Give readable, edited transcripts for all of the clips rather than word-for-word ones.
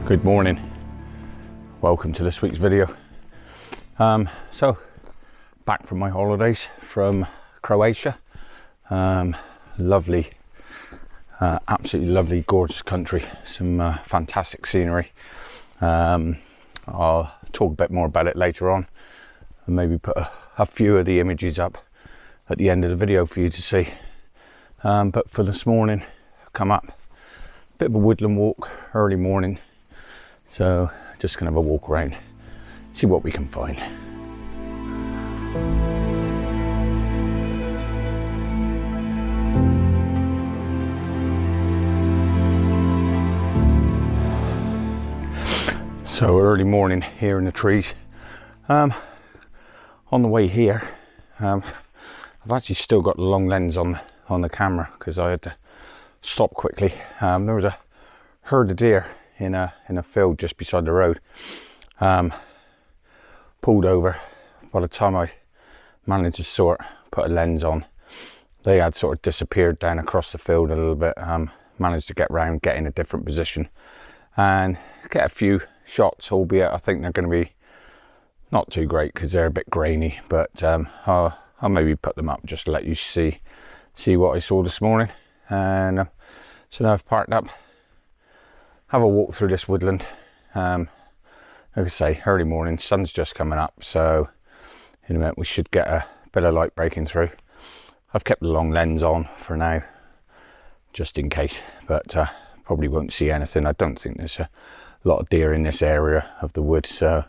Good morning, welcome to this week's video. So back from my holidays from Croatia. Lovely, absolutely lovely, gorgeous country, some fantastic scenery. I'll talk a bit more about it later on and maybe put a few of the images up at the end of the video for you to see. But for this morning, I've come up, bit of a woodland walk, early morning. So just gonna have a walk around, see what we can find. So early morning here in the trees. On the way here, I've actually still got the long lens on the camera because I had to stop quickly. There was a herd of deer in a field just beside the road. Pulled over. By the time I managed to put a lens on, they had sort of disappeared down across the field a little bit. Managed to get round, get in a different position and get a few shots, albeit I think they're going to be not too great because they're a bit grainy, but I'll maybe put them up just to let you see what I saw this morning. And so now I've parked up, have a walk through this woodland. Like I say, early morning, sun's just coming up, so in a minute we should get a bit of light breaking through. I've kept the long lens on for now, just in case, but probably won't see anything. I don't think there's a lot of deer in this area of the wood, so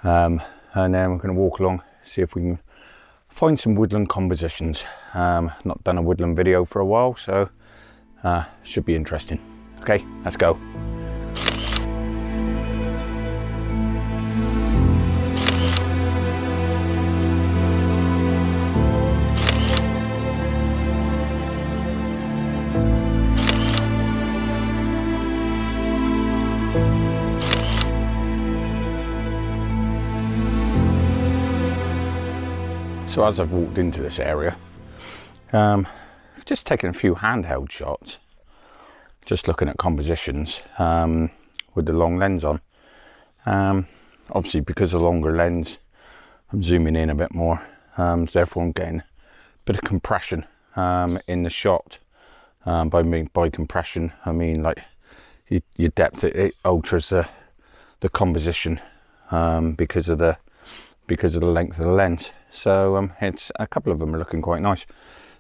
and then we're going to walk along, see if we can find some woodland compositions. Not done a woodland video for a while, so should be interesting. Okay, let's go. So as I've walked into this area, I've just taken a few handheld shots, just looking at compositions with the long lens on. Obviously because of the longer lens, I'm zooming in a bit more, therefore I'm getting a bit of compression in the shot. By compression, I mean like your depth, it alters the composition because of the length of the lens. So it's a couple of them are looking quite nice.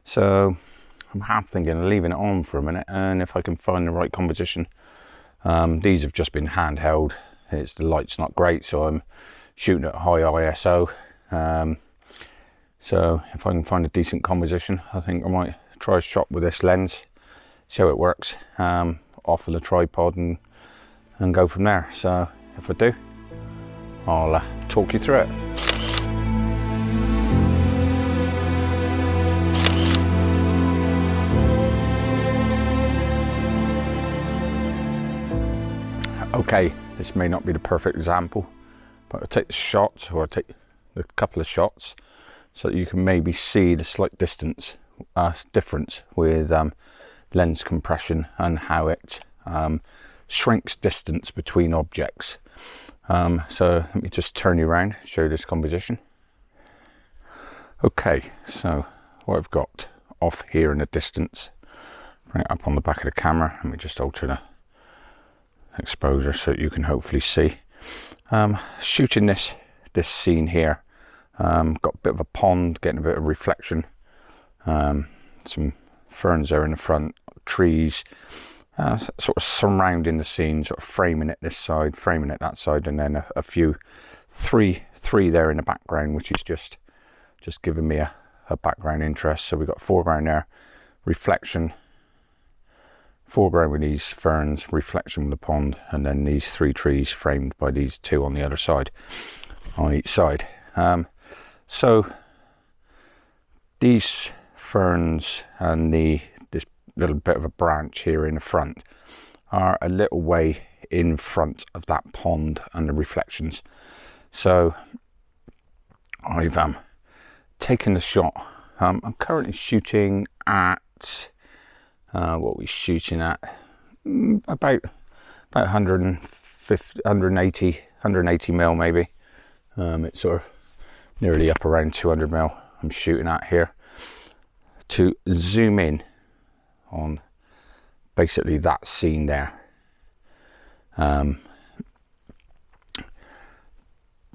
So I'm half thinking of leaving it on for a minute, and if I can find the right composition. These have just been handheld. The light's not great, so I'm shooting at high ISO. So if I can find a decent composition, I think I might try a shot with this lens, see how it works, off of the tripod and go from there. So if I do, I'll talk you through it. Okay, this may not be the perfect example, but I'll take the shots, or I'll take a couple of shots so that you can maybe see the slight difference with lens compression and how it shrinks distance between objects. So let me just turn you around, show you this composition. Okay, so what I've got off here in the distance, bring it up on the back of the camera. Let me just alter the exposure so that you can hopefully see. Shooting this scene here, got a bit of a pond, getting a bit of reflection, some ferns there in the front, trees, sort of surrounding the scene, sort of framing it this side, framing it that side, and then a few three there in the background, which is just giving me a background interest. So we've got foreground there, reflection, foreground with these ferns, reflection with the pond, and then these three trees framed by these two on the other side, on each side. So these ferns and this little bit of a branch here in the front are a little way in front of that pond and the reflections. So I've taken the shot. I'm currently shooting at what we're shooting at about 150 180 mil maybe. It's sort of nearly up around 200 mil I'm shooting at here, to zoom in on basically that scene there,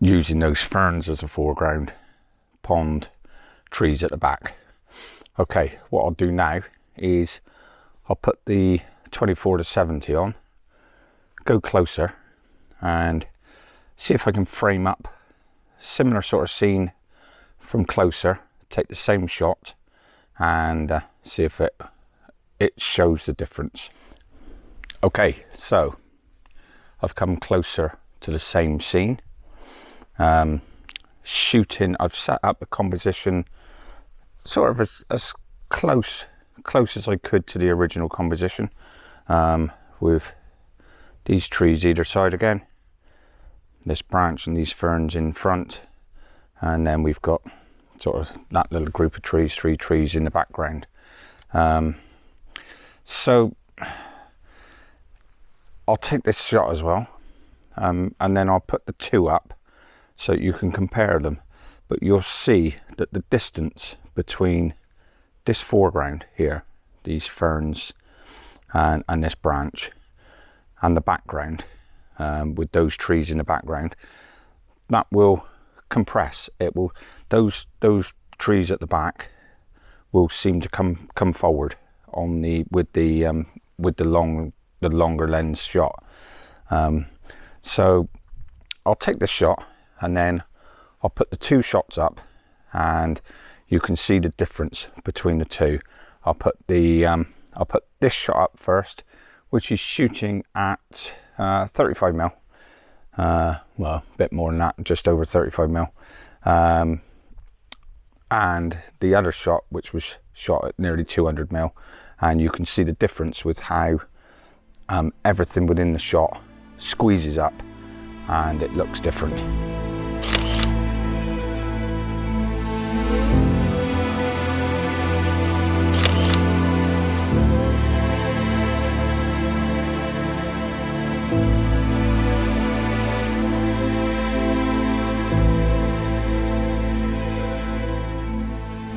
using those ferns as a foreground, pond, trees at the back. Okay, what I'll do now is I'll put the 24-70 on, go closer and see if I can frame up similar sort of scene from closer, take the same shot and see if it shows the difference. Okay, so I've come closer to the same scene. Shooting, I've set up the composition sort of as close as I could to the original composition, with these trees either side again, this branch and these ferns in front, and then we've got sort of that little group of trees, 3 trees in the background. So I'll take this shot as well, and then I'll put the 2 up so you can compare them, but you'll see that the distance between this foreground here, these ferns and this branch, and the background, with those trees in the background, that will compress. It will, those trees at the back will seem to come forward on the with the longer lens shot. So I'll take this shot and then I'll put the 2 shots up and you can see the difference between the 2. I'll put this shot up first, which is shooting at 35 mil. Well, a bit more than that, just over 35 mil. And the other shot, which was shot at nearly 200 mil, and you can see the difference with how everything within the shot squeezes up and it looks different.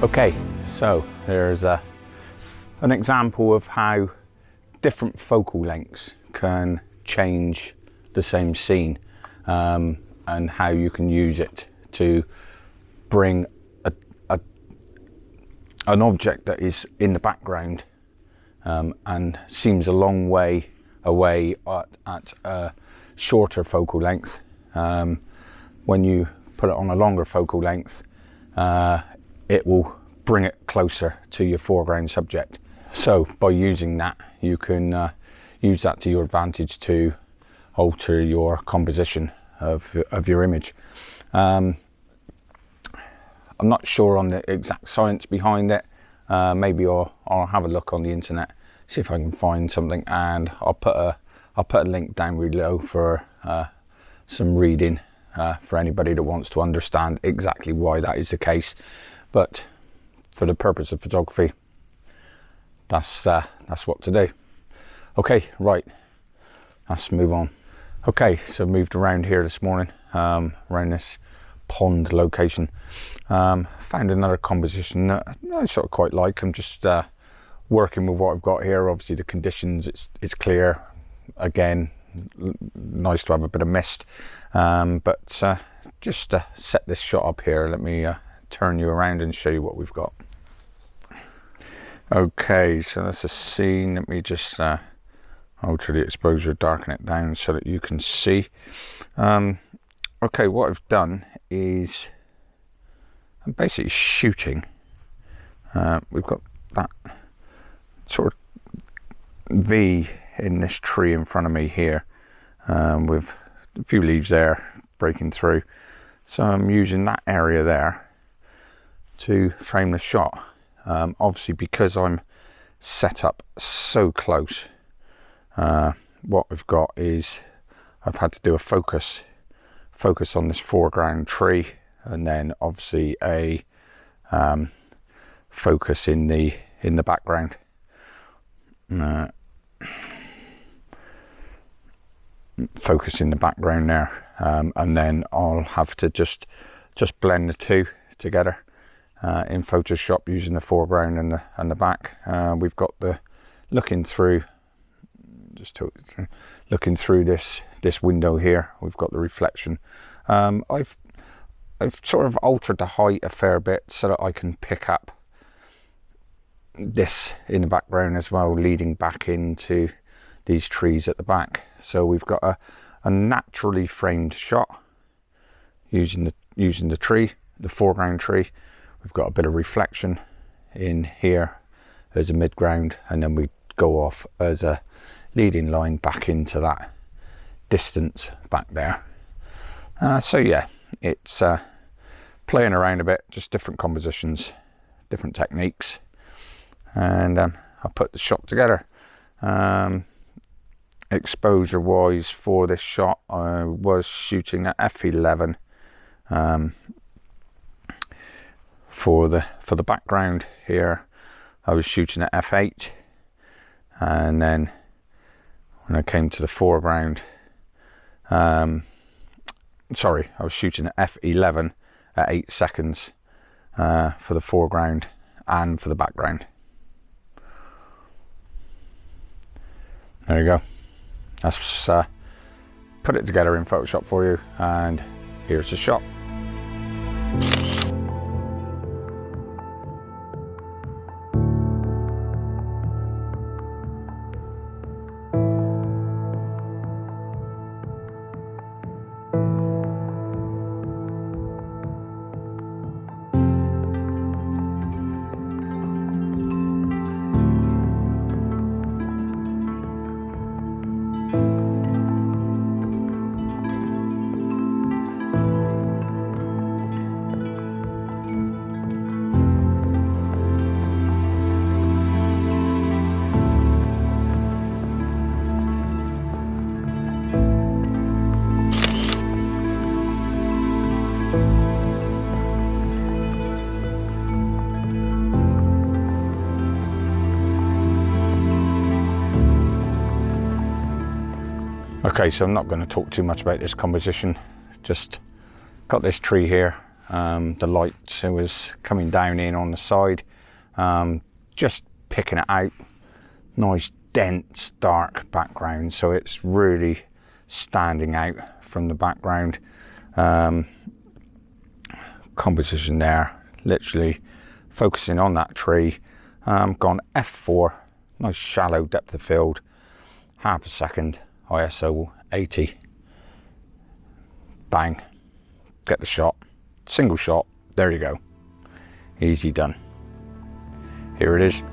Okay, so there's an example of how different focal lengths can change the same scene, and how you can use it to bring an object that is in the background and seems a long way away at a shorter focal length. When you put it on a longer focal length, it will bring it closer to your foreground subject. So by using that, you can use that to your advantage to alter your composition of your image. I'm not sure on the exact science behind it. Maybe I'll have a look on the internet, see if I can find something, and I'll put a link down below for some reading for anybody that wants to understand exactly why that is the case. But for the purpose of photography, that's what to do. Okay, right, let's move on. Okay, so moved around here this morning, around this pond location. Found another composition that I sort of quite like. I'm just working with what I've got here. Obviously the conditions, it's clear. Again, nice to have a bit of mist. But just to set this shot up here, let me turn you around and show you what we've got. Okay, so that's a scene. Let me just alter the exposure, darken it down so that you can see. Okay, what I've done is I'm basically shooting. We've got that sort of V in this tree in front of me here, with a few leaves there breaking through. So I'm using that area there to frame the shot. Obviously, because I'm set up so close, what we've got is I've had to do a focus on this foreground tree, and then obviously a focus in the focus in the background there, and then I'll have to just blend the two together in Photoshop using the foreground and the back. We've got the looking through this window here. We've got the reflection. I've sort of altered the height a fair bit so that I can pick up this in the background as well, leading back into these trees at the back. So we've got a naturally framed shot using the tree, the foreground tree. We've got a bit of reflection in here as a midground, and then we go off as a leading line back into that distance back there. So yeah, it's playing around a bit, just different compositions, different techniques, and I put the shot together. Exposure wise for this shot, I was shooting at f11. For the background here, I was shooting at f8, and then when I came to the foreground, sorry, I was shooting at f11 at 8 seconds for the foreground and for the background. There you go. That's put it together in Photoshop for you, and here's the shot. Okay, so I'm not going to talk too much about this composition. Just got this tree here. The light was coming down in on the side. Just picking it out. Nice, dense, dark background. So it's really standing out from the background. Composition there. Literally focusing on that tree. Gone f4. Nice shallow depth of field. Half a second. ISO 80, bang, get the shot, single shot, there you go, easy done. Here it is.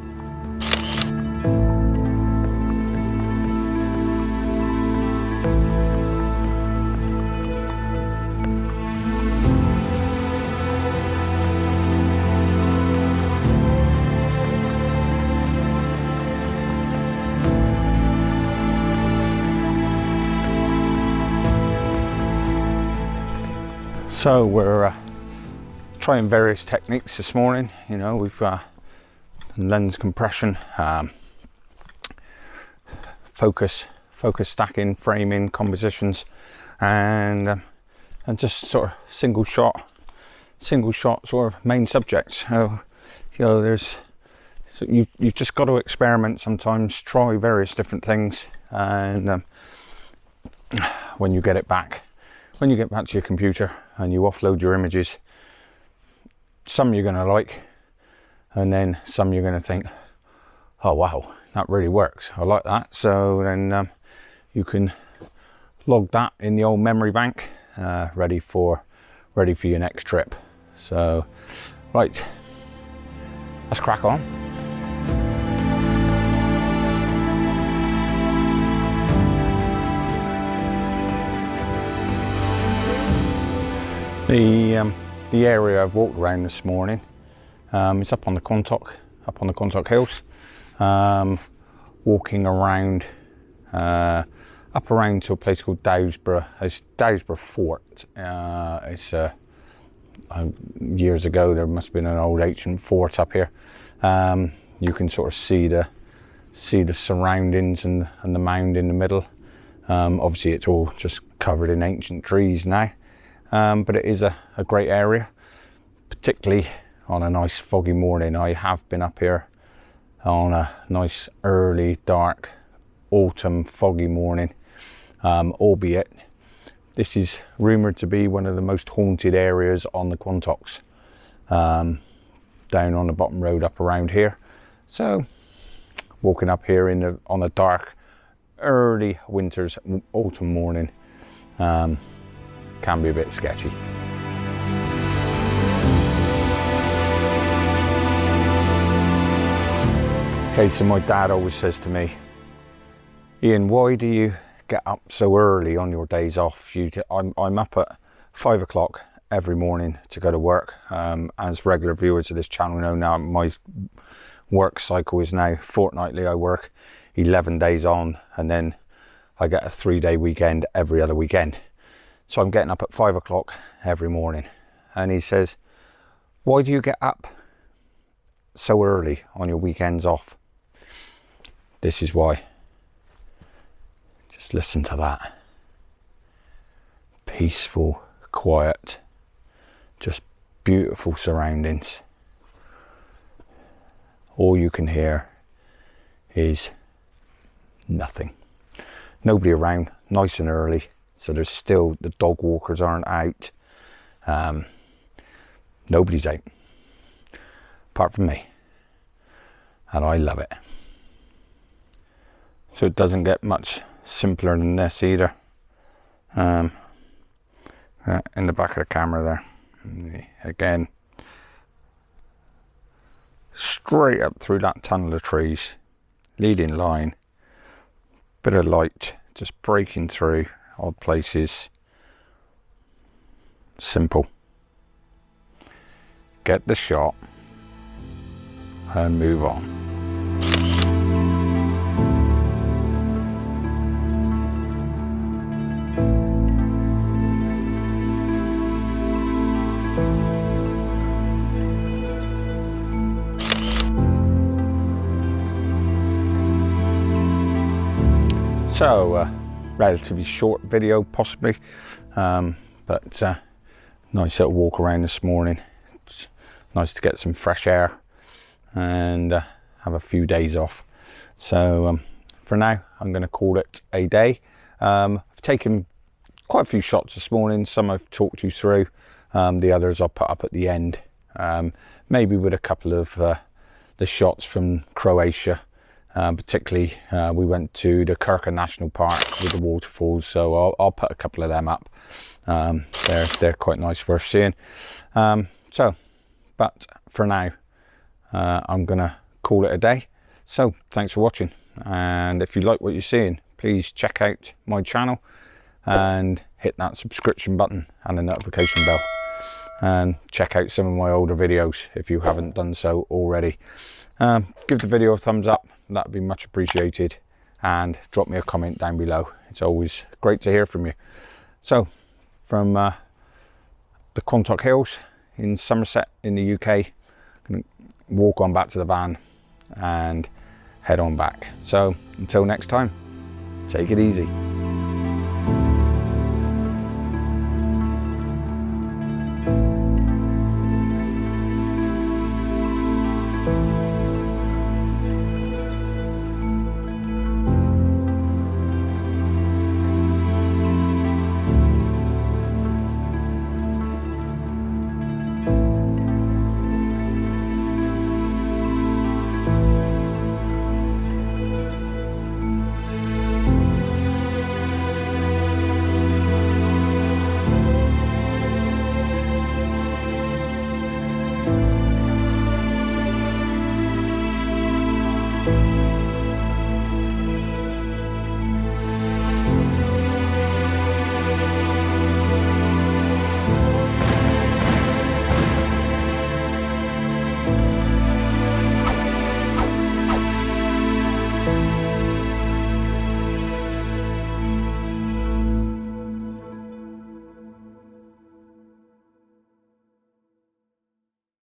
So we're trying various techniques this morning. You know, we've lens compression, focus stacking, framing, compositions, and just sort of single shot sort of main subjects. So you know, you've just got to experiment sometimes, try various different things, and when you get back to your computer and you offload your images, some you're going to like, and then some you're going to think, oh wow, that really works, I like that. So then you can log that in the old memory bank, ready for your next trip. So right, let's crack on. The area I've walked around this morning is up on the Quantock Hills. Walking around up around to a place called Dowsborough. It's Dowsborough Fort. It's years ago there must have been an old ancient fort up here. You can sort of see the surroundings and the mound in the middle. Obviously it's all just covered in ancient trees now, but it is a great area, particularly on a nice foggy morning. I have been up here on a nice early dark autumn foggy morning, albeit this is rumoured to be one of the most haunted areas on the Quantocks, down on the bottom road up around here. So walking up here on a dark early winter's autumn morning can be a bit sketchy. Okay, so my dad always says to me, Ian, why do you get up so early on your days off? I'm up at 5 o'clock every morning to go to work. As regular viewers of this channel know now, my work cycle is now fortnightly. I work 11 days on, and then I get a 3-day weekend every other weekend. So I'm getting up at 5 o'clock every morning. And he says, why do you get up so early on your weekends off? This is why. Just listen to that. Peaceful, quiet, just beautiful surroundings. All you can hear is nothing. Nobody around, nice and early, so there's still, the dog walkers aren't out. Nobody's out, apart from me, and I love it. So it doesn't get much simpler than this either. In the back of the camera there, again, straight up through that tunnel of trees, leading line, bit of light just breaking through odd places. Simple. Get the shot and move on. So, relatively short video possibly, but nice little walk around this morning. It's nice to get some fresh air and have a few days off. So for now, I'm going to call it a day. I've taken quite a few shots this morning. Some I've talked you through, the others I'll put up at the end, maybe with a couple of the shots from Croatia. Particularly we went to the Krka National Park with the waterfalls, so I'll put a couple of them up. They're quite nice, worth seeing. But for now, I'm gonna call it a day. So thanks for watching, and if you like what you're seeing, please check out my channel and hit that subscription button and the notification bell, and check out some of my older videos if you haven't done so already. Give the video a thumbs up, that'd be much appreciated, and drop me a comment down below. It's always great to hear from you. So from the Quantock Hills in Somerset in the UK, I'm gonna walk on back to the van and head on back. So until next time, take it easy.